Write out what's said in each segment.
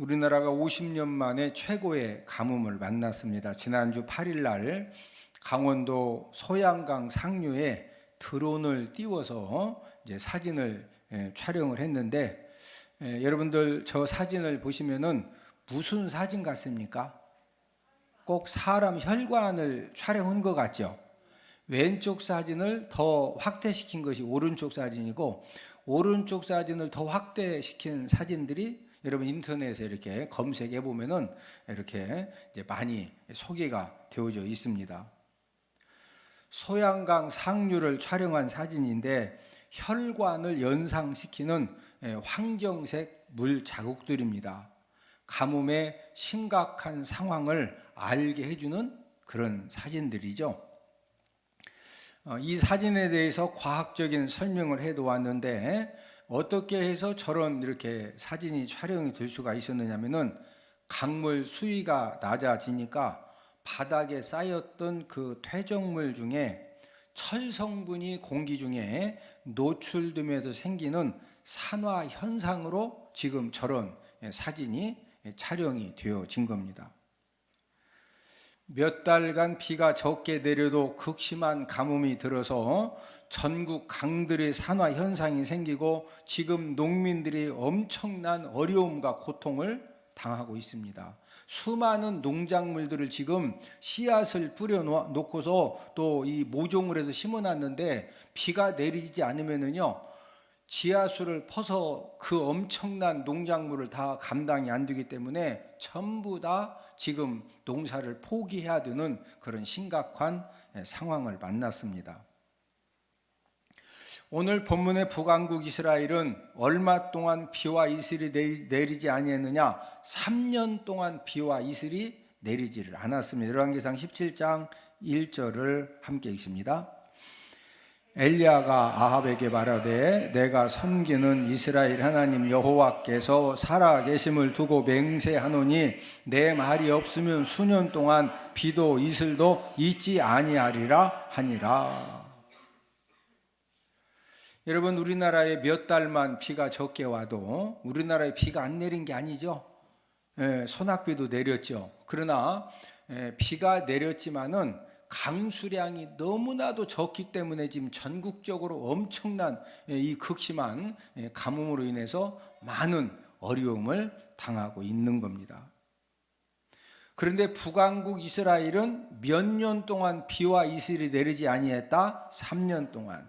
우리나라가 50년 만에 최고의 가뭄을 만났습니다. 지난주 8일 날 강원도 소양강 상류에 드론을 띄워서 이제 사진을 촬영을 했는데, 여러분들 저 사진을 보시면은 무슨 사진 같습니까? 꼭 사람 혈관을 촬영한 것 같죠? 왼쪽 사진을 더 확대시킨 것이 오른쪽 사진이고, 오른쪽 사진을 더 확대시킨 사진들이 여러분 인터넷에 이렇게 검색해 보면은 이렇게 이제 많이 소개가 되어져 있습니다. 소양강 상류를 촬영한 사진인데 혈관을 연상시키는 황정색 물 자국들입니다. 가뭄의 심각한 상황을 알게 해주는 그런 사진들이죠. 이 사진에 대해서 과학적인 설명을 해놓았는데 어떻게 해서 저런 이렇게 사진이 촬영이 될 수가 있었느냐면은 강물 수위가 낮아지니까 바닥에 쌓였던 그 퇴적물 중에 철 성분이 공기 중에 노출되면서 생기는 산화 현상으로 지금 저런 사진이 촬영이 되어진 겁니다. 몇 달간 비가 적게 내려도 극심한 가뭄이 들어서 전국 강들의 산화 현상이 생기고 지금 농민들이 엄청난 어려움과 고통을 당하고 있습니다. 수많은 농작물들을 지금 씨앗을 뿌려 놓고서 또 이 모종을 해서 심어 놨는데 비가 내리지 않으면은요, 지하수를 퍼서 그 엄청난 농작물을 다 감당이 안 되기 때문에 전부 다 지금 농사를 포기해야 되는 그런 심각한 상황을 만났습니다. 오늘 본문의 북왕국 이스라엘은 얼마 동안 비와 이슬이 내리지 아니했느냐? 3년 동안 비와 이슬이 내리지를 않았습니다. 열왕기상 17장 1절을 함께 읽습니다. 엘리야가 아합에게 말하되 내가 섬기는 이스라엘 하나님 여호와께서 살아계심을 두고 맹세하노니 내 말이 없으면 수년 동안 비도 이슬도 있지 아니하리라 하니라. 여러분, 우리나라에 몇 달만 비가 적게 와도 우리나라에 비가 안 내린 게 아니죠. 소낙비도 내렸죠. 그러나 비가 내렸지만은 강수량이 너무나도 적기 때문에 지금 전국적으로 엄청난 이 극심한 가뭄으로 인해서 많은 어려움을 당하고 있는 겁니다. 그런데 북왕국 이스라엘은 몇 년 동안 비와 이슬이 내리지 아니했다? 3년 동안.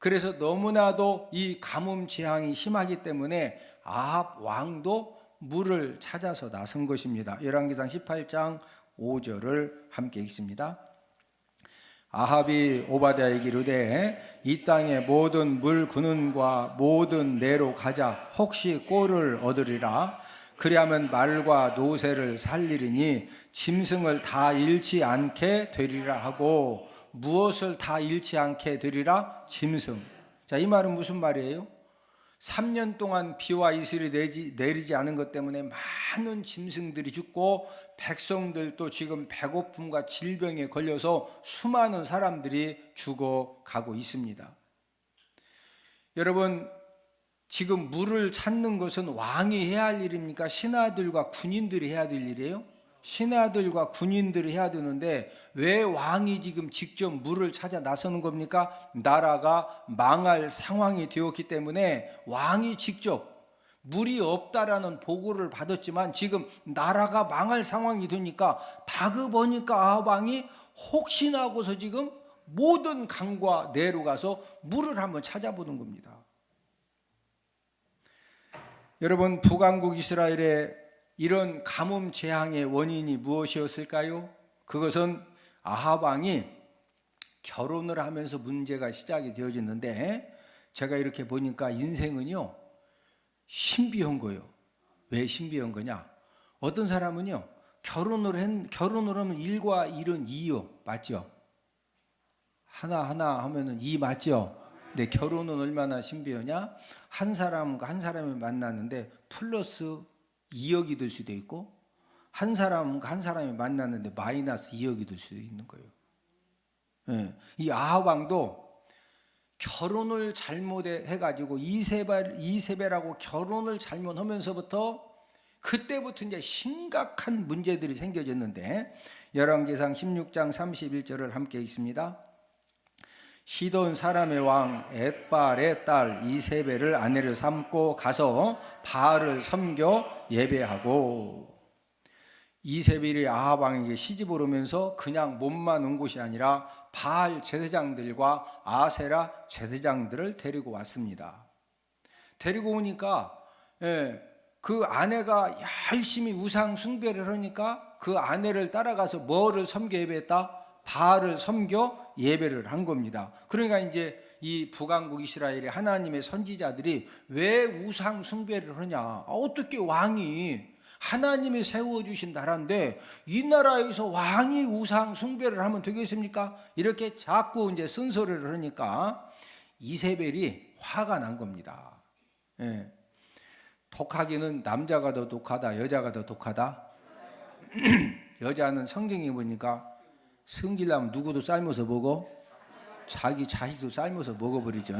그래서 너무나도 이 가뭄 재앙이 심하기 때문에 아합 왕도 물을 찾아서 나선 것입니다. 열왕기상 18장 5절을 함께 읽습니다. 아합이 오바댜에게 이르되 이 땅의 모든 물 근원과 모든 내로 가자 혹시 꼴을 얻으리라. 그리하면 말과 노새를 살리리니 짐승을 다 잃지 않게 되리라 하고, 무엇을 다 잃지 않게 되리라? 짐승. 자, 이 말은 무슨 말이에요? 3년 동안 비와 이슬이 내리지 않은 것 때문에 많은 짐승들이 죽고 백성들도 지금 배고픔과 질병에 걸려서 수많은 사람들이 죽어가고 있습니다. 여러분, 지금 물을 찾는 것은 왕이 해야 할 일입니까? 신하들과 군인들이 해야 될 일이에요? 신하들과 군인들이 해야 되는데 왜 왕이 지금 직접 물을 찾아 나서는 겁니까? 나라가 망할 상황이 되었기 때문에 왕이 직접, 물이 없다라는 보고를 받았지만 지금 나라가 망할 상황이 되니까 다급하니까 아합 왕이 혹시나 하고서 지금 모든 강과 내로 가서 물을 한번 찾아보는 겁니다. 여러분, 북왕국 이스라엘의 이런 가뭄 재앙의 원인이 무엇이었을까요? 그것은 아합 왕이 결혼을 하면서 문제가 시작이 되어졌는데, 제가 이렇게 보니까 인생은요 신비한 거예요. 왜 신비한 거냐? 어떤 사람은요 결혼을 하면 일과 일은 이요, 맞죠? 하나 하면은 이, 맞죠? 근데 결혼은 얼마나 신비하냐? 한 사람과 한 사람이 만나는데 플러스 2억이 될 수도 있고, 한 사람과 한 사람이 만났는데 마이너스 2억이 될 수도 있는 거예요. 이 아합 왕도 결혼을 잘못해가지고 이세벨하고 결혼을 잘못하면서부터 그때부터 이제 심각한 문제들이 생겨졌는데 열왕기상 16장 31절을 함께 읽습니다. 시돈 사람의 왕 엣발의 딸 이세벨을 아내를 삼고 가서 바알을 섬겨 예배하고, 이세벨이 아합 왕에게 시집을 오면서 그냥 몸만 온 곳이 아니라 바알 제사장들과 아세라 제사장들을 데리고 왔습니다. 데리고 오니까 그 아내가 열심히 우상 숭배를 하니까 그 아내를 따라가서 뭐를 섬겨 예배했다? 바알을 섬겨 예배를 한 겁니다. 그러니까 이제 이 북왕국 이스라엘의 하나님의 선지자들이 왜 우상 숭배를 하냐? 어떻게 왕이, 하나님이 세워주신 나라인데 이 나라에서 왕이 우상 숭배를 하면 되겠습니까? 이렇게 자꾸 이제 쓴소리를 하니까 이세벨이 화가 난 겁니다. 독하기는 남자가 더 독하다, 여자가 더 독하다? 여자는 성경에 보니까 성질나면 누구도 삶아서 먹어? 자기 자식도 삶아서 먹어버리죠.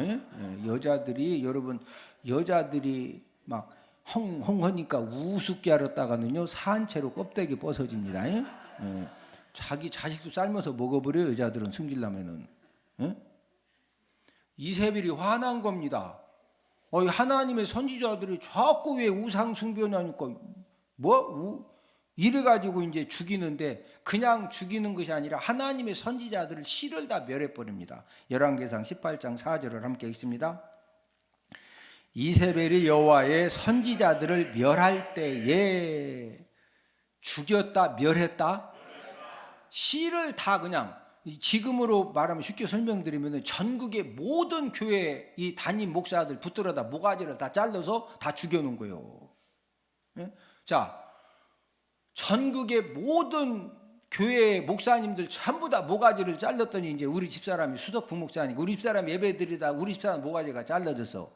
여자들이, 여러분, 여자들이 막 헝헝하니까 우습게 알았다가는요 산채로 껍데기 벗어집니다. 자기 자식도 삶아서 먹어버려요, 여자들은 성질나면은. 이세벨이 화난 겁니다. 하나님의 선지자들이 자꾸 왜 우상 숭배하냐니까 이래가지고 이제 죽이는데, 그냥 죽이는 것이 아니라 하나님의 선지자들을 씨를 다 멸해버립니다. 열왕기상 18장 4절을 함께 읽습니다. 이세벨이 여호와의 선지자들을 멸할 때에 죽였다, 멸했다? 씨를 다, 그냥 지금으로 말하면 쉽게 설명드리면 전국의 모든 교회 이 담임 목사들 붙들어다 모가지를 다 잘라서 다 죽여놓은 거예요. 자, 전국의 모든 교회 목사님들 전부 다 모가지를 잘랐더니 이제 우리 집사람이 수석 부목사님, 우리 집사람 예배 드리다 우리 집사람 모가지가 잘라져서,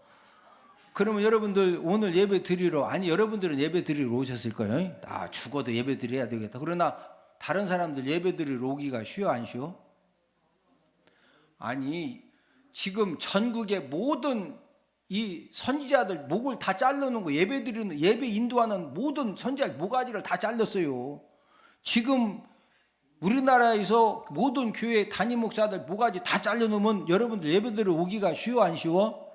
그러면 여러분들 오늘 예배 드리러, 아니 여러분들은 예배 드리러 오셨을 거예요. 아, 죽어도 예배 드려야 되겠다. 그러나 다른 사람들 예배 드리러 오기가 쉬워 안 쉬워? 아니 지금 전국의 모든 이 선지자들 목을 다 잘라놓은 거, 예배 드리는, 예배 인도하는 모든 선지자 모가지를 다 잘랐어요. 지금 우리나라에서 모든 교회 담임 목사들 모가지 다 잘라놓으면 여러분들 예배 드리러 오기가 쉬워 안 쉬워?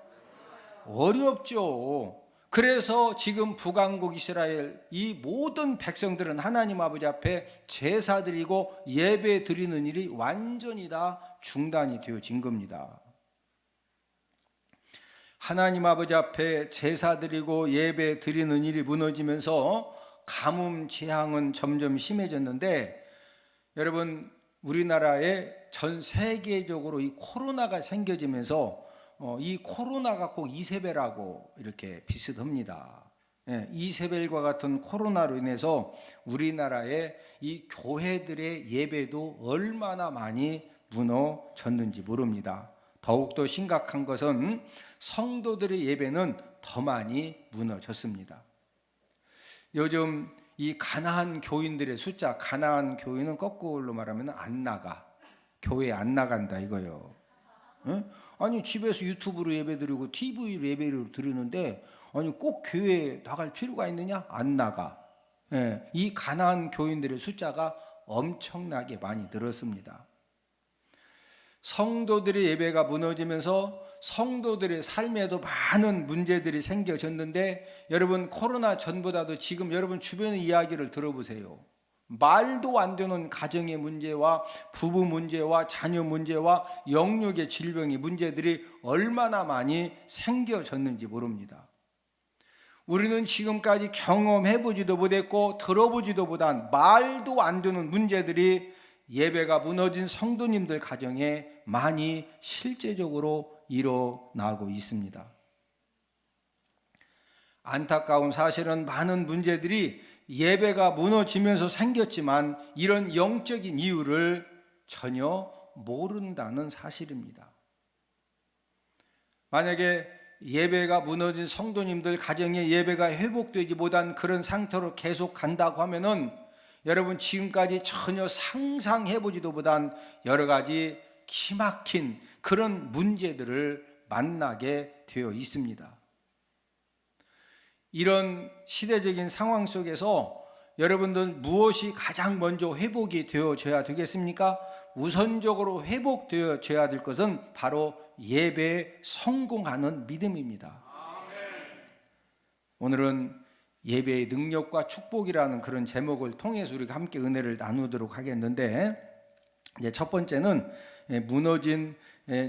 어렵죠. 그래서 지금 북왕국 이스라엘 이 모든 백성들은 하나님 아버지 앞에 제사 드리고 예배 드리는 일이 완전히 다 중단이 되어진 겁니다. 하나님 아버지 앞에 제사 드리고 예배 드리는 일이 무너지면서 가뭄 재앙은 점점 심해졌는데, 여러분 우리나라에 전 세계적으로 이 코로나가 생겨지면서 이 코로나가 꼭 이세벨하고 이렇게 비슷합니다. 이세벨과 같은 코로나로 인해서 우리나라의 이 교회들의 예배도 얼마나 많이 무너졌는지 모릅니다. 더욱더 심각한 것은 성도들의 예배는 더 많이 무너졌습니다. 요즘 이 가난한 교인들의 숫자, 가난한 교인은 거꾸로 말하면 안 나가, 교회 안 나간다 이거요. 아니 집에서 유튜브로 예배드리고 TV로 예배를 드리는데 아니 꼭 교회에 나갈 필요가 있느냐? 안 나가. 이 가난한 교인들의 숫자가 엄청나게 많이 늘었습니다. 성도들의 예배가 무너지면서 성도들의 삶에도 많은 문제들이 생겨졌는데, 여러분 코로나 전보다도 지금 여러분 주변의 이야기를 들어보세요. 말도 안 되는 가정의 문제와 부부 문제와 자녀 문제와 영육의 질병의 문제들이 얼마나 많이 생겨졌는지 모릅니다. 우리는 지금까지 경험해보지도 못했고 들어보지도 못한 말도 안 되는 문제들이 예배가 무너진 성도님들 가정에 많이 실제적으로 일어나고 있습니다. 안타까운 사실은 많은 문제들이 예배가 무너지면서 생겼지만 이런 영적인 이유를 전혀 모른다는 사실입니다. 만약에 예배가 무너진 성도님들 가정의 예배가 회복되지 못한 그런 상태로 계속 간다고 하면은 여러분 지금까지 전혀 상상해보지도 못한 여러 가지 기막힌 그런 문제들을 만나게 되어 있습니다. 이런 시대적인 상황 속에서 여러분들 무엇이 가장 먼저 회복이 되어져야 되겠습니까? 우선적으로 회복되어져야 될 것은 바로 예배에 성공하는 믿음입니다. 오늘은 예배의 능력과 축복이라는 그런 제목을 통해서 우리가 함께 은혜를 나누도록 하겠는데, 이제 첫 번째는 무너진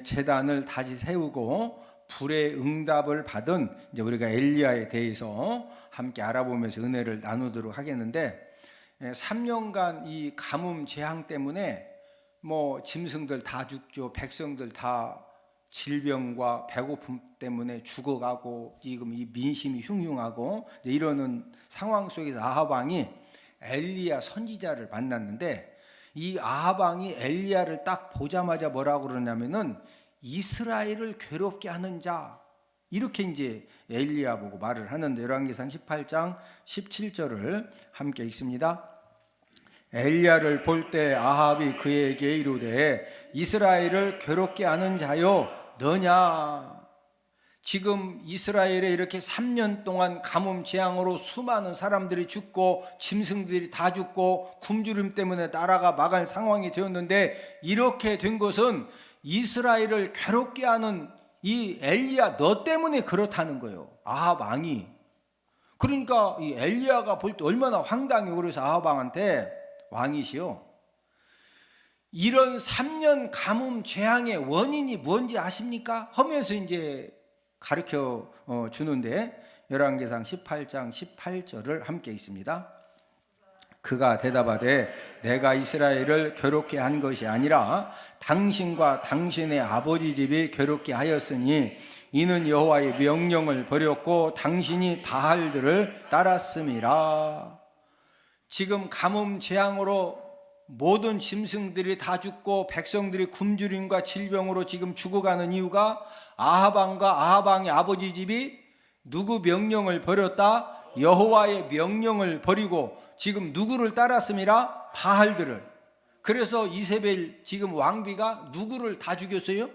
제단을 다시 세우고 불의 응답을 받은 이제 우리가 엘리야에 대해서 함께 알아보면서 은혜를 나누도록 하겠는데, 3년간 이 가뭄 재앙 때문에 뭐 짐승들 다 죽죠. 백성들 다 질병과 배고픔 때문에 죽어가고 지금 이 민심이 흉흉하고 이러는 상황 속에서 아합 왕이 엘리야 선지자를 만났는데, 이 아합 왕이 엘리야를 딱 보자마자 뭐라고 그러냐면은 이스라엘을 괴롭게 하는 자, 이렇게 이제 엘리야 보고 말을 하는데, 열왕기상 18장 17절을 함께 읽습니다. 엘리야를 볼 때 아합이 그에게 이르되 이스라엘을 괴롭게 하는 자요 너냐? 지금 이스라엘에 이렇게 3년 동안 가뭄 재앙으로 수많은 사람들이 죽고 짐승들이 다 죽고 굶주림 때문에 나라가 망할 상황이 되었는데, 이렇게 된 것은 이스라엘을 괴롭게 하는 이 엘리야 너 때문에 그렇다는 거예요. 아합 왕이. 그러니까 이 엘리야가 볼 때 얼마나 황당해. 그래서 아합 왕한테, 왕이시요, 이런 3년 가뭄 재앙의 원인이 뭔지 아십니까? 하면서 이제 가르쳐 주는데, 열왕기상 18장 18절을 함께 읽습니다. 그가 대답하되 내가 이스라엘을 괴롭게 한 것이 아니라 당신과 당신의 아버지 집이 괴롭게 하였으니 이는 여호와의 명령을 버렸고 당신이 바알들을 따랐음이라. 지금 가뭄 재앙으로 모든 짐승들이 다 죽고 백성들이 굶주림과 질병으로 지금 죽어가는 이유가 아합 왕과 아합 왕의 아버지 집이 누구 명령을 버렸다? 여호와의 명령을 버리고 지금 누구를 따랐음이라? 바알들을. 그래서 이세벨 지금 왕비가 누구를 다 죽였어요?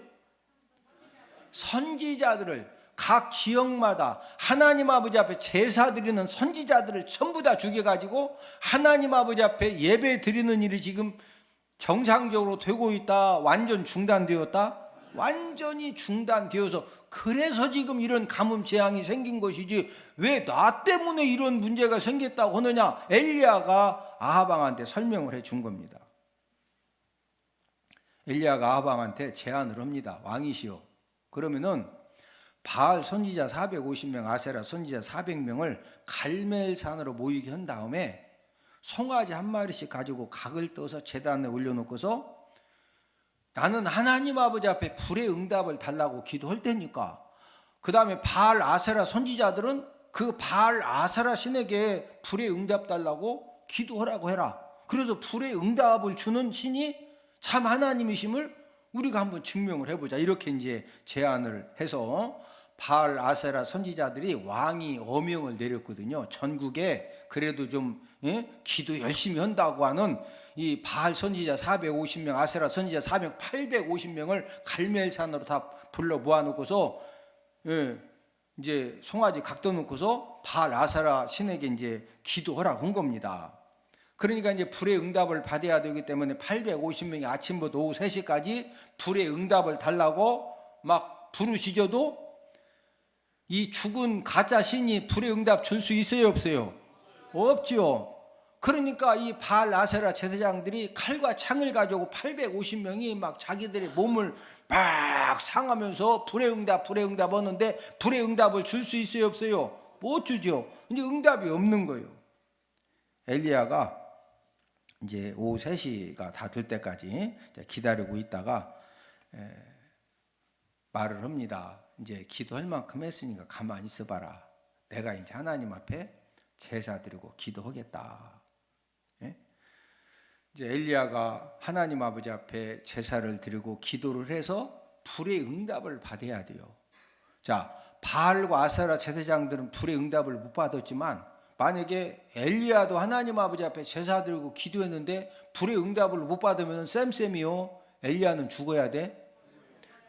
선지자들을. 각 지역마다 하나님 아버지 앞에 제사 드리는 선지자들을 전부 다 죽여가지고 하나님 아버지 앞에 예배 드리는 일이 지금 정상적으로 되고 있다? 완전 중단되었다? 완전히 중단되어서, 그래서 지금 이런 가뭄 재앙이 생긴 것이지 왜 나 때문에 이런 문제가 생겼다고 하느냐? 엘리야가 아합 왕한테 설명을 해준 겁니다. 엘리야가 아합 왕한테 제안을 합니다. 왕이시여, 그러면은 바알 선지자 450명, 아세라 선지자 400명을 갈멜산으로 모이게 한 다음에 송아지 한 마리씩 가지고 각을 떠서 제단에 올려놓고서 나는 하나님 아버지 앞에 불의 응답을 달라고 기도할 테니까, 그 다음에 바알 아세라 선지자들은 그 바알 아세라 신에게 불의 응답 달라고 기도하라고 해라. 그래서 불의 응답을 주는 신이 참 하나님이심을 우리가 한번 증명을 해보자. 이렇게 이제 제안을 해서 바알 아세라 선지자들이 왕이 어명을 내렸거든요. 전국에 그래도 좀 기도 열심히 한다고 하는 이 바알 선지자 450명, 아세라 선지자 850명을 갈멜산으로 다 불러 모아놓고서 이제 송아지 각도 놓고서 바알 아세라 신에게 이제 기도하라고 한 겁니다. 그러니까 이제 불의 응답을 받아야 되기 때문에 850명이 아침부터 오후 3시까지 불의 응답을 달라고 막 부르시져도 이 죽은 가짜 신이 불의 응답 줄 수 있어요, 없어요? 없지요. 그러니까 이 바알 아세라 제사장들이 칼과 창을 가지고 850명이 막 자기들의 몸을 막 상하면서 불의 응답 하는데, 불의 응답을 줄 수 있어요, 없어요? 못 주죠. 이제 응답이 없는 거예요. 엘리야가 이제 오후 3시가 다 될 때까지 기다리고 있다가 말을 합니다. 이제 기도할 만큼 했으니까 가만히 있어봐라. 내가 이제 하나님 앞에 제사 드리고 기도하겠다. 이제 엘리야가 하나님 아버지 앞에 제사를 드리고 기도를 해서 불의 응답을 받아야 돼요. 자, 바알과 아세라 제사장들은 불의 응답을 못 받았지만, 만약에 엘리야도 하나님 아버지 앞에 제사 드리고 기도했는데 불의 응답을 못 받으면 쌤쌤이요, 엘리야는 죽어야 돼.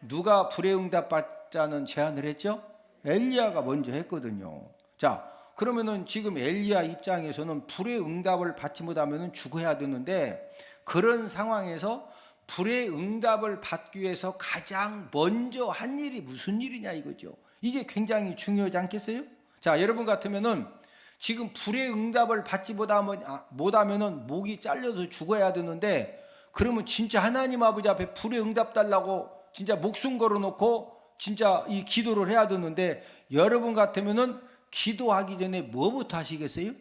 누가 불의 응답 받자는 제안을 했죠? 엘리야가 먼저 했거든요. 자, 그러면은 지금 엘리야 입장에서는 불의 응답을 받지 못하면은 죽어야 되는데, 그런 상황에서 불의 응답을 받기 위해서 가장 먼저 한 일이 무슨 일이냐 이거죠. 이게 굉장히 중요하지 않겠어요? 자, 여러분 같으면은 지금 불의 응답을 받지 못하면은 목이 잘려서 죽어야 되는데, 그러면 진짜 하나님 아버지 앞에 불의 응답 달라고 진짜 목숨 걸어놓고 진짜 이 기도를 해야 되는데, 여러분 같으면은 기도하기 전에 뭐부터 하시겠어요?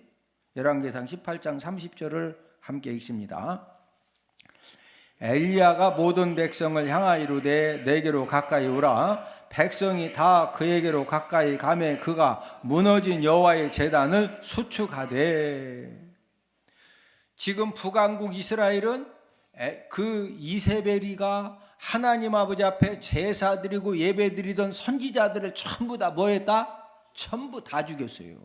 열왕기상 18장 30절을 함께 읽습니다. 엘리야가 모든 백성을 향하여 이르되 내게로 가까이 오라. 백성이 다 그에게로 가까이 가매 그가 무너진 여호와의 제단을 수축하되. 지금 북왕국 이스라엘은 그 이세벨이가 하나님 아버지 앞에 제사 드리고 예배 드리던 선지자들을 전부 다 뭐 했다? 전부 다 죽였어요.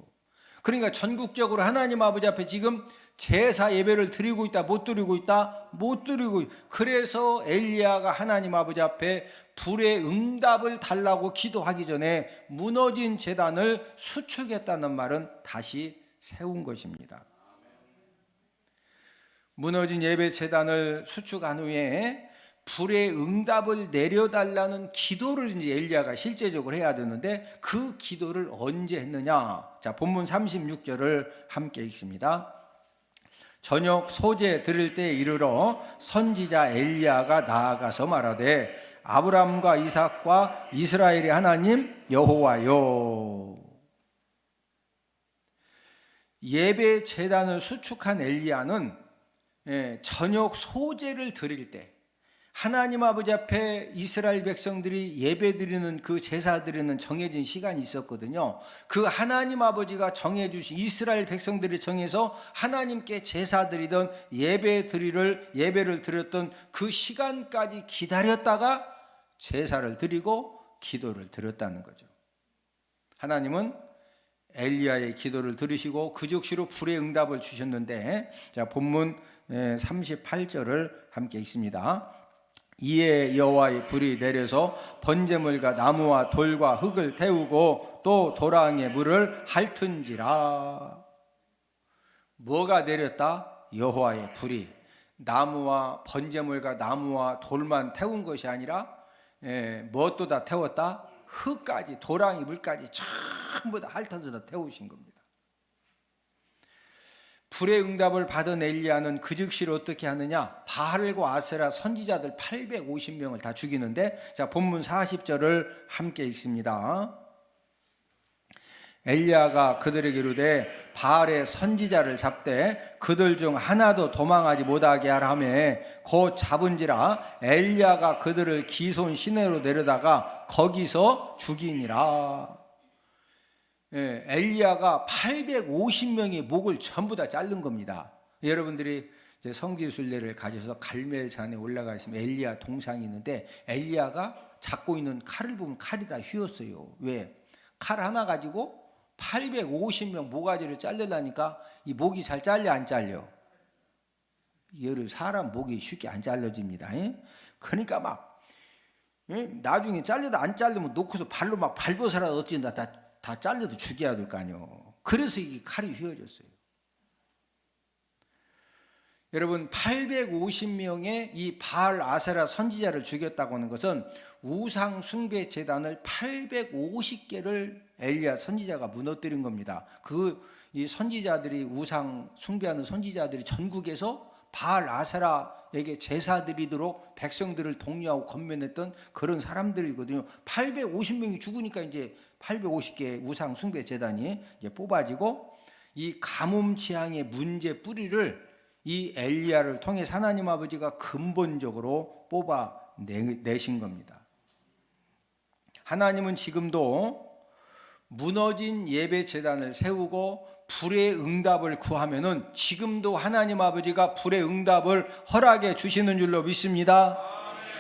그러니까 전국적으로 하나님 아버지 앞에 지금 제사 예배를 드리고 있다, 못 드리고 있다? 못 드리고. 그래서 엘리야가 하나님 아버지 앞에 불의 응답을 달라고 기도하기 전에 무너진 제단을 수축했다는 말은 다시 세운 것입니다. 무너진 예배 제단을 수축한 후에 불의 응답을 내려달라는 기도를 이제 엘리야가 실제적으로 해야 되는데, 그 기도를 언제 했느냐? 자, 본문 36절을 함께 읽습니다. 저녁 소제 들을 때 이르러 선지자 엘리야가 나아가서 말하되 아브라함과 이삭과 이스라엘의 하나님 여호와여. 예배 제단을 수축한 엘리야는 저녁 소제를 드릴 때, 하나님 아버지 앞에 이스라엘 백성들이 예배 드리는 그 제사 드리는 정해진 시간이 있었거든요. 그 하나님 아버지가 정해주신, 이스라엘 백성들이 정해서 하나님께 제사 드리던 예배를 드렸던 그 시간까지 기다렸다가 제사를 드리고 기도를 드렸다는 거죠. 하나님은 엘리야의 기도를 들으시고 그 즉시로 불의 응답을 주셨는데, 자, 본문 38절을 함께 읽습니다. 이에 여호와의 불이 내려서 번제물과 나무와 돌과 흙을 태우고 또 도랑의 물을 핥은지라. 뭐가 내렸다? 여호와의 불이. 나무와 번제물과 나무와 돌만 태운 것이 아니라 무엇도 다 태웠다? 흙까지, 도랑의 물까지 전부 다 핥아서 다 태우신 겁니다. 불의 응답을 받은 엘리야는 그 즉시로 어떻게 하느냐? 바알과 아세라 선지자들 850명을 다 죽이는데, 자, 본문 40절을 함께 읽습니다. 엘리야가 그들에게 이르되 바알의 선지자를 잡되 그들 중 하나도 도망하지 못하게 하라 하며 곧 잡은지라. 엘리야가 그들을 기손 시내로 내려다가 거기서 죽이니라. 엘리야가 850명의 목을 전부 다 자른 겁니다. 여러분들이 이제 성지순례를 가셔서 갈멜산에 올라가시면 엘리야 동상이 있는데, 엘리야가 잡고 있는 칼을 보면 칼이 다 휘었어요. 왜? 칼 하나 가지고 850명 모가지를 자르려니까 이 목이 잘 잘려 안 잘려? 사람 목이 쉽게 안 잘려집니다. 그러니까 막 나중에 잘려도 안 잘리면 놓고서 발로 막 밟아서라도 어찌나 다 잘려도 죽여야 될 거 아니에요. 그래서 이게 칼이 휘어졌어요. 여러분, 850명의 이 바알 아세라 선지자를 죽였다고 하는 것은 우상 숭배 제단을 850개를 엘리야 선지자가 무너뜨린 겁니다. 이 선지자들이, 우상 숭배하는 선지자들이 전국에서 바알 아세라에게 제사 드리도록 백성들을 독려하고 권면했던 그런 사람들이거든요. 850명이 죽으니까 이제 850개의 우상 숭배 제단이 이제 뽑아지고, 이 가뭄 재앙의 문제 뿌리를 이 엘리야를 통해 하나님 아버지가 근본적으로 뽑아내신 겁니다. 하나님은 지금도 무너진 예배 제단을 세우고 불의 응답을 구하면은 지금도 하나님 아버지가 불의 응답을 허락해 주시는 줄로 믿습니다.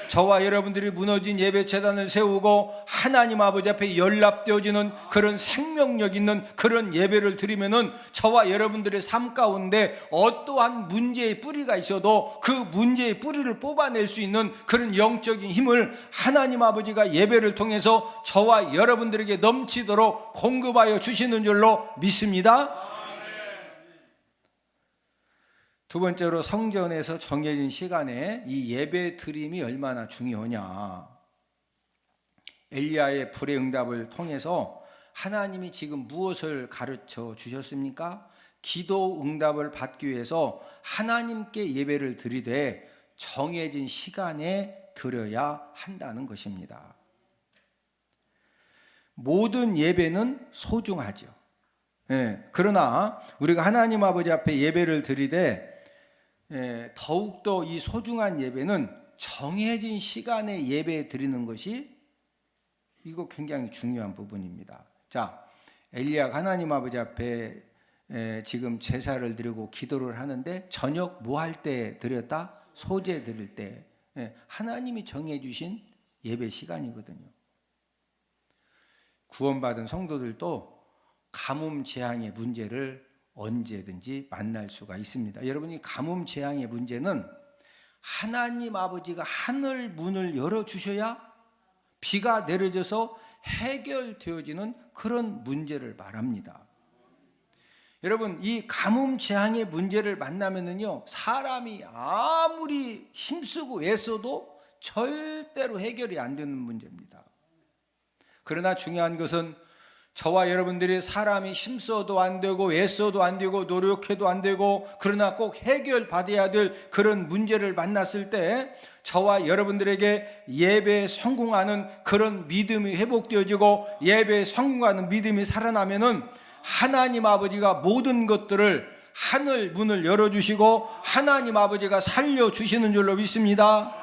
저와 여러분들이 무너진 예배 재단을 세우고 하나님 아버지 앞에 연락되어지는 그런 생명력 있는 그런 예배를 드리면은 저와 여러분들의 삶 가운데 어떠한 문제의 뿌리가 있어도 그 문제의 뿌리를 뽑아낼 수 있는 그런 영적인 힘을 하나님 아버지가 예배를 통해서 저와 여러분들에게 넘치도록 공급하여 주시는 줄로 믿습니다. 두 번째로, 성전에서 정해진 시간에 이 예배 드림이 얼마나 중요하냐. 엘리야의 불의 응답을 통해서 하나님이 지금 무엇을 가르쳐 주셨습니까? 기도 응답을 받기 위해서 하나님께 예배를 드리되 정해진 시간에 드려야 한다는 것입니다. 모든 예배는 소중하죠. 그러나 우리가 하나님 아버지 앞에 예배를 드리되 더욱더 이 소중한 예배는 정해진 시간에 예배 드리는 것이 이거 굉장히 중요한 부분입니다. 자, 엘리야가 하나님 아버지 앞에 지금 제사를 드리고 기도를 하는데 저녁 뭐 할 때 드렸다? 소제 드릴 때. 하나님이 정해 주신 예배 시간이거든요. 구원받은 성도들도 가뭄 재앙의 문제를 언제든지 만날 수가 있습니다. 여러분이 가뭄 재앙의 문제는 하나님 아버지가 하늘 문을 열어주셔야 비가 내려져서 해결되어지는 그런 문제를 말합니다. 여러분, 이 가뭄 재앙의 문제를 만나면은요, 사람이 아무리 힘쓰고 애써도 절대로 해결이 안 되는 문제입니다. 그러나 중요한 것은 저와 여러분들이 사람이 힘써도 안 되고 애써도 안 되고 노력해도 안 되고 그러나 꼭 해결받아야 될 그런 문제를 만났을 때 저와 여러분들에게 예배에 성공하는 그런 믿음이 회복되어지고 예배에 성공하는 믿음이 살아나면은 하나님 아버지가 모든 것들을 하늘 문을 열어주시고 하나님 아버지가 살려주시는 줄로 믿습니다.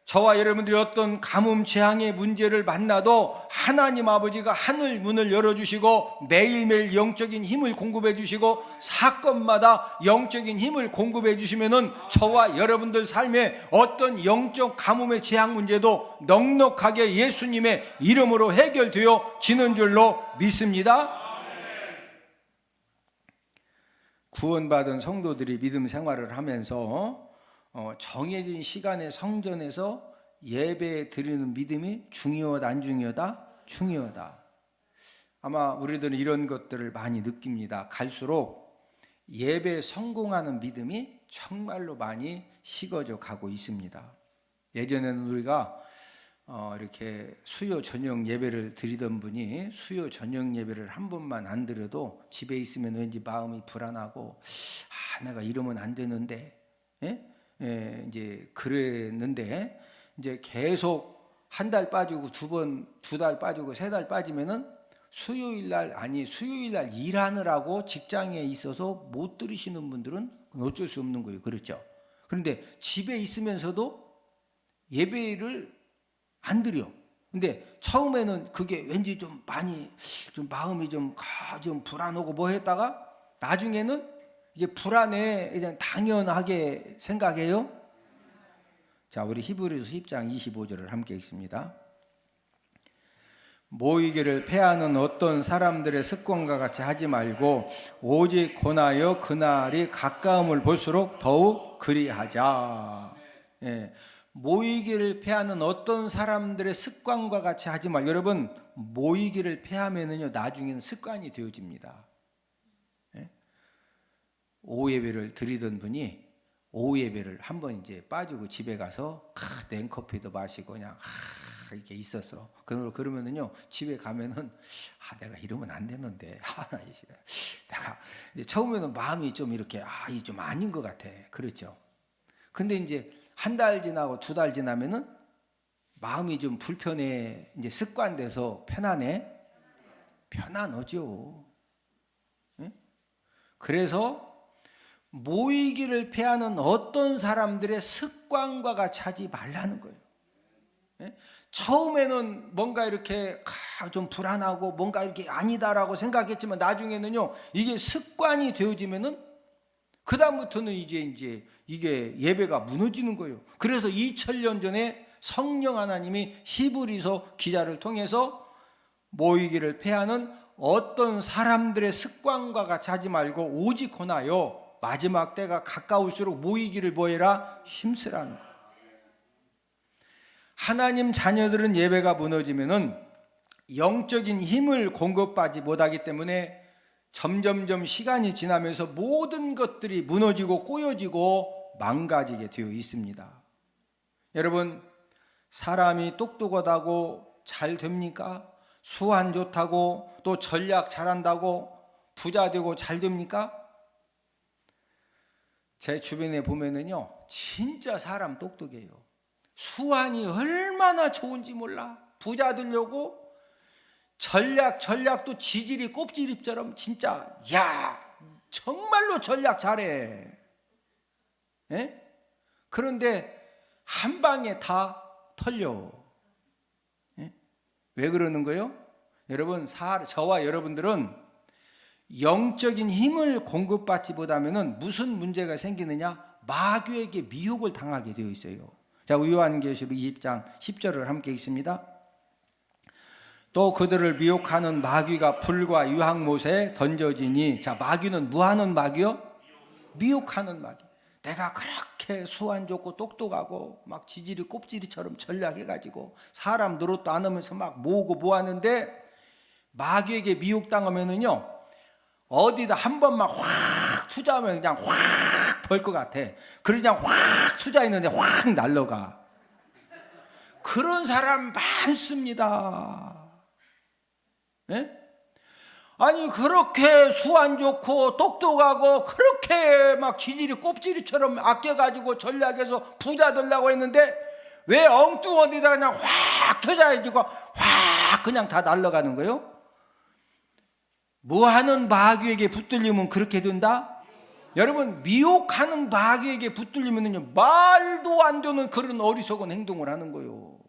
저와 여러분들이 어떤 가뭄 재앙의 문제를 만나도 하나님 아버지가 하늘 문을 열어주시고 매일매일 영적인 힘을 공급해 주시고 사건마다 영적인 힘을 공급해 주시면은 저와 여러분들 삶에 어떤 영적 가뭄의 재앙 문제도 넉넉하게 예수님의 이름으로 해결되어 지는 줄로 믿습니다. 구원받은 성도들이 믿음 생활을 하면서 정해진 시간에 성전에서 예배 드리는 믿음이 중요하다, 안 중요하다? 중요하다. 아마 우리들은 이런 것들을 많이 느낍니다. 갈수록 예배에 성공하는 믿음이 정말로 많이 식어져 가고 있습니다. 예전에는 우리가 이렇게 수요 저녁 예배를 드리던 분이 수요 저녁 예배를 한 번만 안 드려도 집에 있으면 왠지 마음이 불안하고 내가 이러면 안 되는데 이제 그랬는데 이제 계속 한 달 빠지고 두 달 빠지고 세 달 빠지면은 수요일 날 일하느라고 직장에 있어서 못 들으시는 분들은 어쩔 수 없는 거예요. 그렇죠? 그런데 집에 있으면서도 예배를 안 드려. 근데 처음에는 그게 왠지 좀 마음이 좀 불안하고 뭐 했다가 나중에는 이게 불안해 그냥 당연하게 생각해요. 자, 우리 히브리서 10장 25절을 함께 읽습니다. 모이기를 패하는 어떤 사람들의 습관과 같이 하지 말고 오직 권하여 그날이 가까움을 볼수록 더욱 그리하자. 모이기를 패하는 어떤 사람들의 습관과 같이 하지 말고, 여러분 모이기를 패하면은요 나중에는 습관이 되어집니다. 오후 예배를 드리던 분이 오후 예배를 한번 이제 빠지고 집에 가서 냉커피도 마시고 그냥 이렇게 있었어. 그러면은요 집에 가면은 내가 이러면 안 되는데 내가 이제 처음에는 마음이 좀 이렇게 이게 좀 아닌 것 같아. 그렇죠? 근데 이제 한 달 지나고 두 달 지나면은 마음이 좀 불편해. 이제 습관돼서 편안하죠. 그래서 모이기를 패하는 어떤 사람들의 습관과 같이 하지 말라는 거예요. 처음에는 뭔가 이렇게 좀 불안하고 뭔가 이렇게 아니다라고 생각했지만 나중에는요 이게 습관이 되어지면은 그다음부터는 이제 이게 예배가 무너지는 거예요. 그래서 2000년 전에 성령 하나님이 히브리서 기자를 통해서 모이기를 패하는 어떤 사람들의 습관과 같이 하지 말고 오직 혼하여 마지막 때가 가까울수록 모이기를 뭐해라? 힘쓰라는 거예요. 하나님 자녀들은 예배가 무너지면은 영적인 힘을 공급받지 못하기 때문에 점점점 시간이 지나면서 모든 것들이 무너지고 꼬여지고 망가지게 되어 있습니다. 여러분, 사람이 똑똑하다고 잘 됩니까? 수완 좋다고 또 전략 잘한다고 부자 되고 잘 됩니까? 제 주변에 보면은요, 진짜 사람 똑똑해요. 수완이 얼마나 좋은지 몰라. 부자 되려고 전략도 지질이 꼽지립처럼 진짜 야 정말로 전략 잘해. 예? 그런데 한 방에 다 털려. 예? 왜 그러는 거예요? 여러분, 저와 여러분들은 영적인 힘을 공급받지 못하면 무슨 문제가 생기느냐? 마귀에게 미혹을 당하게 되어 있어요. 자, 요한계시록 20장 10절을 함께 읽습니다. 또 그들을 미혹하는 마귀가 불과 유황못에 던져지니, 자, 마귀는 뭐 하는 마귀요? 미혹하는 마귀. 내가 그렇게 수완 좋고 똑똑하고 막 지질이 꼽지리처럼 전략해가지고 사람 노릇도 안 하면서 막 모으고 모았는데 마귀에게 미혹당하면은요, 어디다 한 번만 확 투자하면 그냥 확 벌 것 같아. 그냥 확 투자했는데 확 날라가. 그런 사람 많습니다. 예? 아니, 그렇게 수완 좋고 똑똑하고 그렇게 막 지질이 꼽지리처럼 아껴가지고 전략해서 부자 되려고 했는데 왜 엉뚱한 데다 그냥 확 투자해주고 확 그냥 다 날아가는 거예요? 뭐하는 마귀에게 붙들리면 그렇게 된다? 여러분, 미혹하는 마귀에게 붙들리면요, 말도 안 되는 그런 어리석은 행동을 하는 거예요.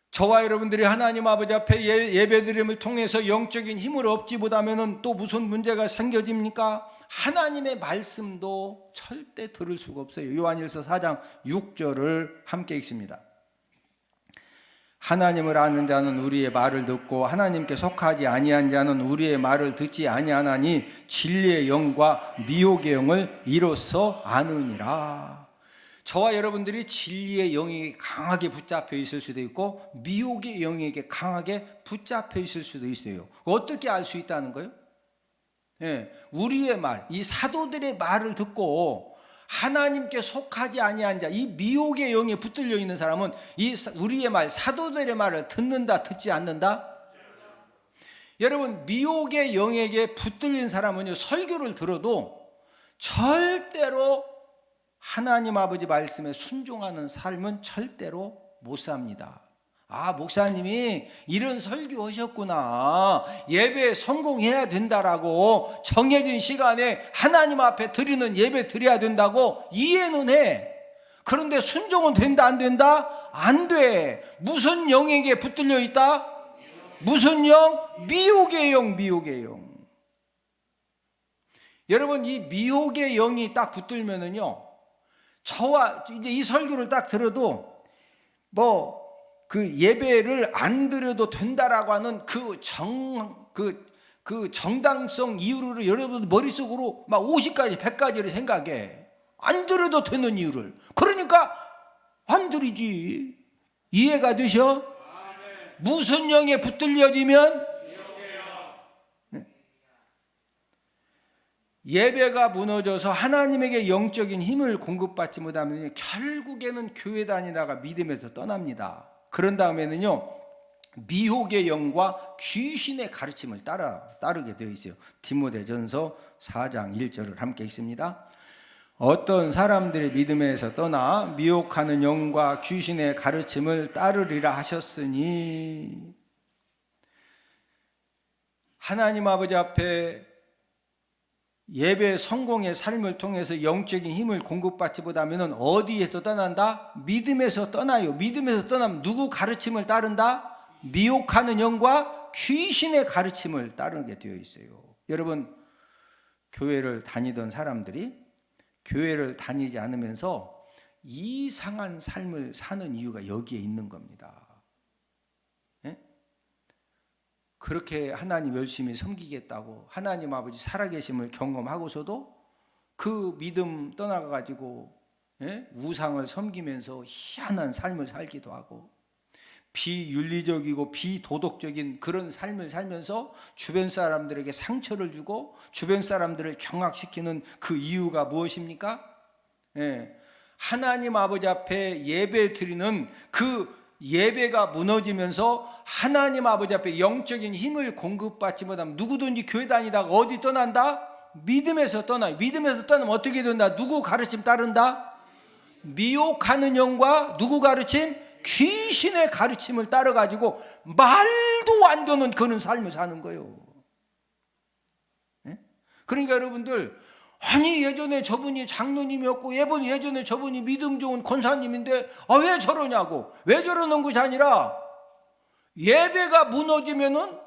저와 여러분들이 하나님 아버지 앞에 예배드림을 통해서 영적인 힘을 얻지 못하면 또 무슨 문제가 생겨집니까? 하나님의 말씀도 절대 들을 수가 없어요. 요한일서 4장 6절을 함께 읽습니다. 하나님을 아는 자는 우리의 말을 듣고 하나님께 속하지 아니한 자는 우리의 말을 듣지 아니하나니 진리의 영과 미혹의 영을 이로써 아느니라. 저와 여러분들이 진리의 영이 강하게 붙잡혀 있을 수도 있고 미혹의 영에게 강하게 붙잡혀 있을 수도 있어요. 어떻게 알 수 있다는 거예요? 예, 우리의 말, 이 사도들의 말을 듣고 하나님께 속하지 아니한 자, 이 미혹의 영에 붙들려 있는 사람은 이 우리의 말, 사도들의 말을 듣는다, 듣지 않는다? 여러분, 미혹의 영에게 붙들린 사람은요, 설교를 들어도 절대로 하나님 아버지 말씀에 순종하는 삶은 절대로 못 삽니다. 아, 목사님이 이런 설교하셨구나, 예배에 성공해야 된다라고 정해진 시간에 하나님 앞에 드리는 예배 드려야 된다고 이해는 해. 그런데 순종은 된다 안 된다? 안 돼. 무슨 영에게 붙들려 있다? 무슨 영? 미혹의 영, 미혹의 영. 여러분, 이 미혹의 영이 딱 붙들면은요, 저와 이제 이 설교를 딱 들어도 그 예배를 안 드려도 된다라고 하는 그 정당성 이유를 여러분 머릿속으로 막 50가지 100가지를 생각해. 안 드려도 되는 이유를. 그러니까 안 드리지. 이해가 되셔? 무슨 영에 붙들려지면 예배가 무너져서 하나님에게 영적인 힘을 공급받지 못하면 결국에는 교회 다니다가 믿음에서 떠납니다. 그런 다음에는요, 미혹의 영과 귀신의 가르침을 따르게 되어 있어요. 디모데전서 4장 1절을 함께 읽습니다. 어떤 사람들이 믿음에서 떠나 미혹하는 영과 귀신의 가르침을 따르리라 하셨으니, 하나님 아버지 앞에 예배 성공의 삶을 통해서 영적인 힘을 공급받지 못하면 어디에서 떠난다? 믿음에서 떠나요. 믿음에서 떠나면 누구 가르침을 따른다? 미혹하는 영과 귀신의 가르침을 따르게 되어 있어요. 여러분, 교회를 다니던 사람들이 교회를 다니지 않으면서 이상한 삶을 사는 이유가 여기에 있는 겁니다. 예? 그렇게 하나님 열심히 섬기겠다고 하나님 아버지 살아계심을 경험하고서도 그 믿음 떠나가지고 우상을 섬기면서 희한한 삶을 살기도 하고 비윤리적이고 비도덕적인 그런 삶을 살면서 주변 사람들에게 상처를 주고 주변 사람들을 경악시키는 그 이유가 무엇입니까? 하나님 아버지 앞에 예배 드리는 그 예배가 무너지면서 하나님 아버지 앞에 영적인 힘을 공급받지 못하면 누구든지 교회 다니다가 어디 떠난다? 믿음에서 떠나요. 믿음에서 떠나면 어떻게 된다? 누구 가르침 따른다? 미혹하는 영과 누구 가르침? 귀신의 가르침을 따라가지고 말도 안 되는 그런 삶을 사는 거예요. 그러니까 여러분들, 아니 예전에 저분이 장로님이었고 예전에 저분이 믿음 좋은 권사님인데 왜 저러냐고. 왜 저러는 것이 아니라 예배가 무너지면은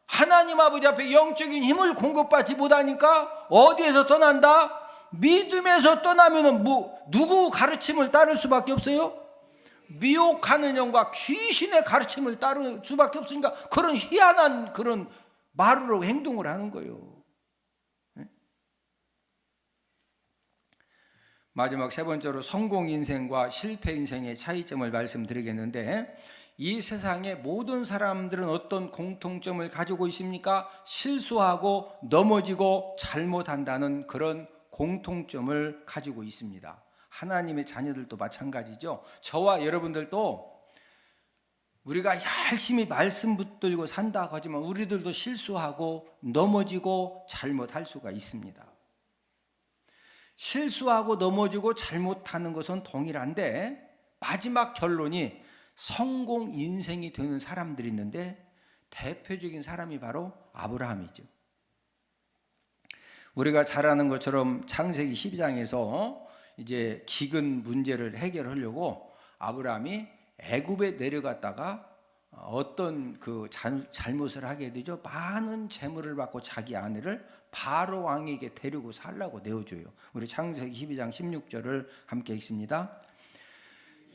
하나님 아버지 앞에 영적인 힘을 공급받지 못하니까 어디에서 떠난다? 믿음에서 떠나면은 누구 가르침을 따를 수밖에 없어요? 미혹하는 영과 귀신의 가르침을 따를 수밖에 없으니까 그런 희한한 그런 말으로 행동을 하는 거예요. 마지막 세 번째로 성공 인생과 실패 인생의 차이점을 말씀드리겠는데, 이 세상의 모든 사람들은 어떤 공통점을 가지고 있습니까? 실수하고 넘어지고 잘못한다는 그런 공통점을 가지고 있습니다. 하나님의 자녀들도 마찬가지죠. 저와 여러분들도 우리가 열심히 말씀 붙들고 산다고 하지만 우리들도 실수하고 넘어지고 잘못할 수가 있습니다. 실수하고 넘어지고 잘못하는 것은 동일한데 마지막 결론이 성공 인생이 되는 사람들이 있는데 대표적인 사람이 바로 아브라함이죠. 우리가 잘 아는 것처럼 창세기 12장에서 이제 기근 문제를 해결하려고 아브라함이 애굽에 내려갔다가 어떤 그 잘못을 하게 되죠. 많은 재물을 받고 자기 아내를 바로 왕에게 데리고 살라고 내어줘요. 우리 창세기 12장 16절을 함께 읽습니다.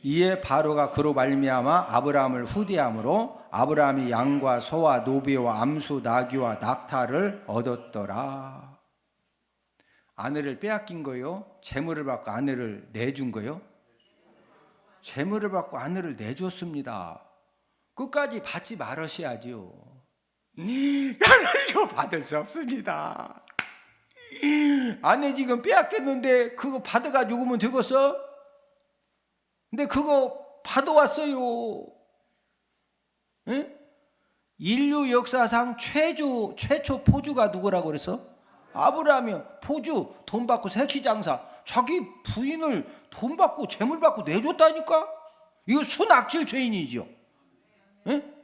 이에 바로가 그로 말미암아 아브라함을 후대함으로 아브라함이 양과 소와 노비와 암수 나귀와 낙타를 얻었더라. 아내를 빼앗긴 거예요? 재물을 받고 아내를 내준 거예요? 재물을 받고 아내를 내줬습니다. 끝까지 받지 말으셔야지요. 나는 이거 받을 수 없습니다. 아내 지금 빼앗겼는데 그거 받아가지고 오면 되겠어? 근데 그거 받아왔어요. 응? 인류 역사상 최초 포주가 누구라고 그랬어? 아브라함이요. 포주, 돈 받고 새끼장사. 자기 부인을 돈 받고 재물 받고 내줬다니까? 이거 순악질 죄인이죠. 응?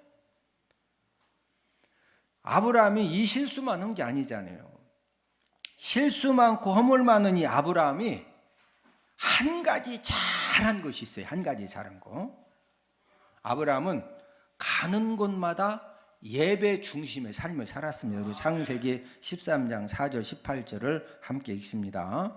아브라함이 이 실수만 한 게 아니잖아요. 실수 많고 허물 많은 이 아브라함이 한 가지 잘한 것이 있어요. 한 가지 잘한 거. 아브라함은 가는 곳마다 예배 중심의 삶을 살았습니다. 우리 창세기 13장 4절 18절을 함께 읽습니다.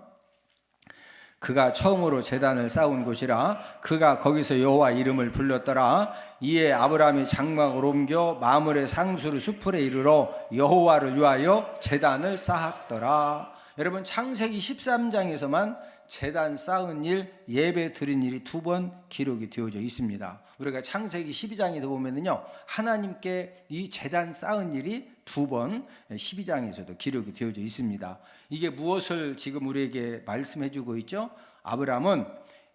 그가 처음으로 제단을 쌓은 곳이라 그가 거기서 여호와 이름을 불렀더라. 이에 아브라함이 장막을 옮겨 마물의 상수를 수풀에 이르러 여호와를 위하여 제단을 쌓았더라. 여러분, 창세기 13장에서만 제단 쌓은 일, 예배 드린 일이 2번 기록이 되어져 있습니다. 우리가 창세기 12장에서 보면은요, 하나님께 이 제단 쌓은 일이 2번 12장에서도 기록이 되어져 있습니다. 이게 무엇을 지금 우리에게 말씀해 주고 있죠? 아브라함은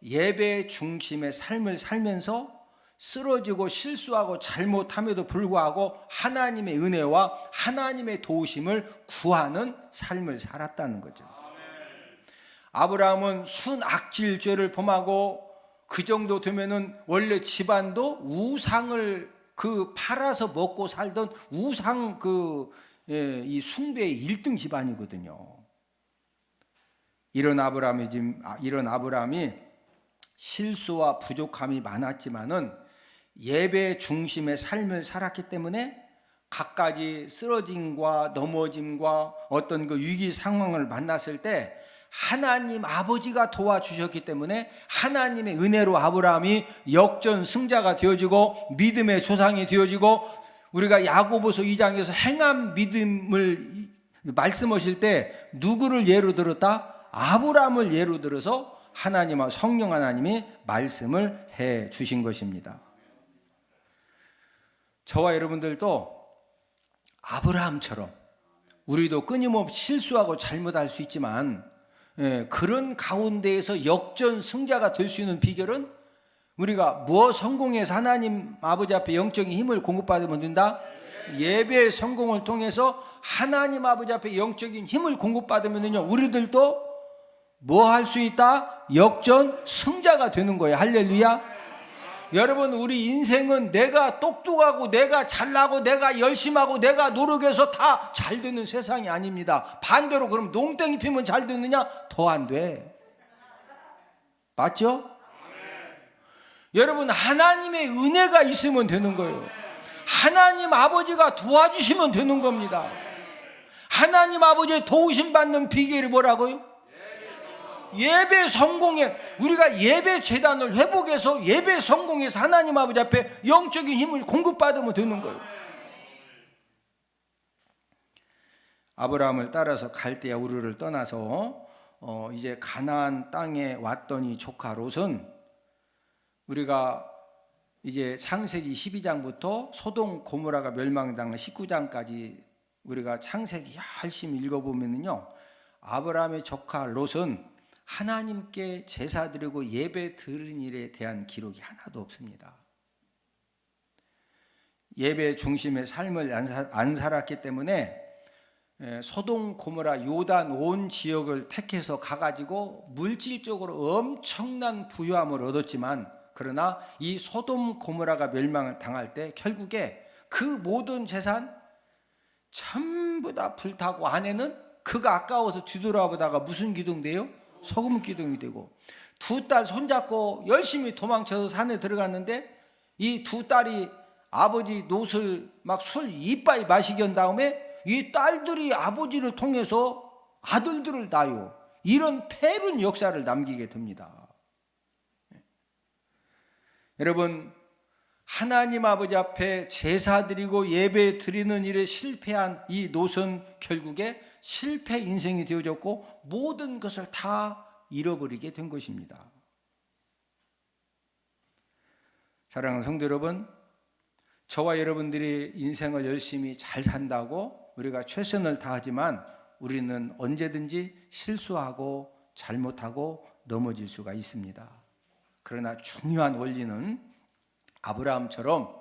예배 중심의 삶을 살면서 쓰러지고 실수하고 잘못함에도 불구하고 하나님의 은혜와 하나님의 도우심을 구하는 삶을 살았다는 거죠. 아브라함은 순악질죄를 범하고 그 정도 되면은 원래 집안도 우상을 팔아서 먹고 살던 우상 이 숭배의 1등 집안이거든요. 이런 아브라함이 실수와 부족함이 많았지만은 예배 중심의 삶을 살았기 때문에 갖가지 쓰러짐과 넘어짐과 어떤 그 위기 상황을 만났을 때 하나님 아버지가 도와주셨기 때문에 하나님의 은혜로 아브라함이 역전 승자가 되어지고 믿음의 조상이 되어지고, 우리가 야고보서 2장에서 행한 믿음을 말씀하실 때 누구를 예로 들었다? 아브라함을 예로 들어서 하나님과 성령 하나님이 말씀을 해 주신 것입니다. 저와 여러분들도 아브라함처럼 우리도 끊임없이 실수하고 잘못할 수 있지만, 그런 가운데에서 역전 승자가 될 수 있는 비결은 우리가 뭐 성공해서 하나님 아버지 앞에 영적인 힘을 공급받으면 된다? 예배의 성공을 통해서 하나님 아버지 앞에 영적인 힘을 공급받으면요, 우리들도 뭐 할 수 있다? 역전 승자가 되는 거예요. 할렐루야. 여러분, 우리 인생은 내가 똑똑하고 내가 잘나고 내가 열심하고 내가 노력해서 다 잘 되는 세상이 아닙니다. 반대로 그럼 농땡이 피면 잘 되느냐? 더 안 돼. 맞죠? 여러분, 하나님의 은혜가 있으면 되는 거예요. 하나님 아버지가 도와주시면 되는 겁니다. 하나님 아버지의 도우심 받는 비결이 뭐라고요? 예배 성공에, 우리가 예배 재단을 회복해서 예배 성공해서 하나님 아버지 앞에 영적인 힘을 공급받으면 되는 거예요. 아브라함을 따라서 갈대아 우르를 떠나서 이제 가나안 땅에 왔더니 조카 롯은, 우리가 이제 창세기 12장부터 소돔 고모라가 멸망당한 19장까지 우리가 창세기 열심히 읽어보면요, 아브라함의 조카 롯은 하나님께 제사 드리고 예배 드린 일에 대한 기록이 하나도 없습니다. 예배 중심의 삶을 안 살았기 때문에 소돔 고모라 요단 온 지역을 택해서 가가지고 물질적으로 엄청난 부유함을 얻었지만, 그러나 이 소돔 고모라가 멸망을 당할 때 결국에 그 모든 재산 전부 다 불타고, 아내는 그가 아까워서 뒤돌아보다가 무슨 기둥돼요? 소금 기둥이 되고, 두 딸 손잡고 열심히 도망쳐서 산에 들어갔는데 이 두 딸이 아버지 롯을 막 술 이빠이 마시게 한 다음에 이 딸들이 아버지를 통해서 아들들을 낳아요. 이런 패륜 역사를 남기게 됩니다. 여러분, 하나님 아버지 앞에 제사 드리고 예배 드리는 일에 실패한 이 롯은 결국에 실패 인생이 되어졌고 모든 것을 다 잃어버리게 된 것입니다. 사랑하는 성도 여러분, 저와 여러분들이 인생을 열심히 잘 산다고 우리가 최선을 다하지만 우리는 언제든지 실수하고 잘못하고 넘어질 수가 있습니다. 그러나 중요한 원리는 아브라함처럼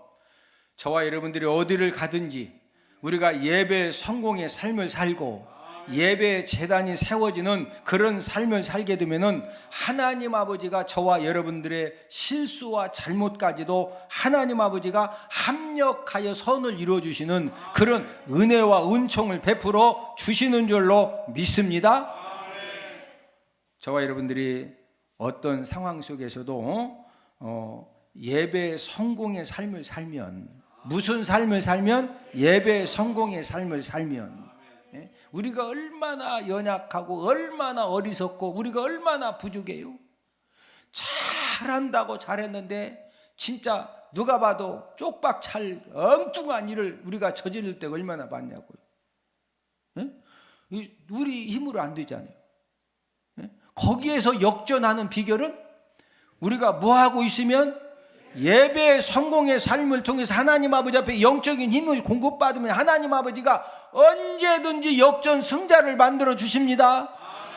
저와 여러분들이 어디를 가든지 우리가 예배 성공의 삶을 살고 예배 재단이 세워지는 그런 삶을 살게 되면은 하나님 아버지가 저와 여러분들의 실수와 잘못까지도 하나님 아버지가 합력하여 선을 이루어 주시는 그런 은혜와 은총을 베풀어 주시는 줄로 믿습니다. 저와 여러분들이 어떤 상황 속에서도 예배 성공의 삶을 살면, 무슨 삶을 살면? 예배 성공의 삶을 살면 우리가 얼마나 연약하고 얼마나 어리석고 우리가 얼마나 부족해요. 잘한다고 잘했는데 진짜 누가 봐도 쪽박찰 엉뚱한 일을 우리가 저지를 때가 얼마나 많냐고요. 우리 힘으로 안 되잖아요. 거기에서 역전하는 비결은 우리가 뭐 하고 있으면 예배 성공의 삶을 통해서 하나님 아버지 앞에 영적인 힘을 공급받으면 하나님 아버지가 언제든지 역전 승자를 만들어 주십니다.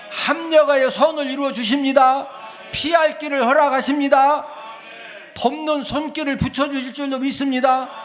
합력하여 선을 이루어 주십니다. 피할 길을 허락하십니다. 돕는 손길을 붙여주실 줄로 믿습니다.